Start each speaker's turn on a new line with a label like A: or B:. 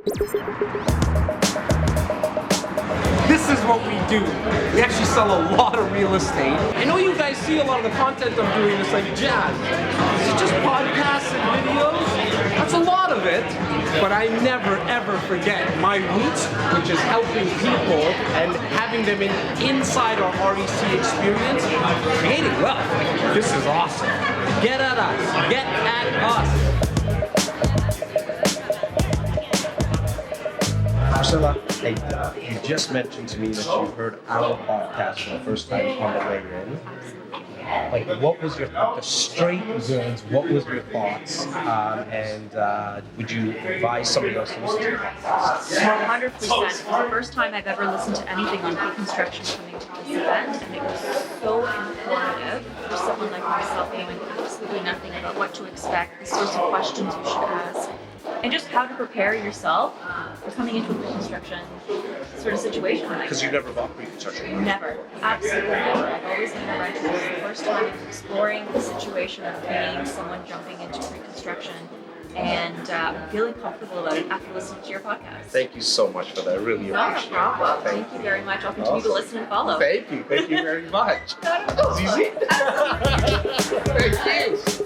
A: This is what we do. We actually sell a lot of real estate. I know you guys see a lot of the content I'm doing. It's like, Jas, is it just podcasts and videos? That's a lot of it. But I never ever forget my roots, which is helping people and having them inside our REC experience, creating wealth. This is awesome. Get at us. Get at us.
B: Marcella, hey, you just mentioned to me that you heard our podcast for the first time on the way in. Like, what was your the straight goods? What was your thoughts? And would you advise somebody else to listen to your podcast?
C: 100%. It was the first time I've ever listened to anything on pre-construction coming to this event, and it was so informative for someone like myself knowing absolutely nothing about what to expect, the sorts of questions you should ask, and just how to prepare yourself for coming into a pre-construction sort of situation.
B: Because you never bought pre-construction.
C: Never. Absolutely never. I've always been a renter. This is the first time I'm exploring the situation of being someone jumping into pre-construction, and I'm feeling comfortable about it after listening to your podcast.
B: Thank you so much for that. I really
C: Not
B: appreciate
C: a problem.
B: it.
C: Thank you very much. I'll continue to listen and follow.
B: Thank you. Thank you very much.
C: Not a problem.
B: Easy. Thank you.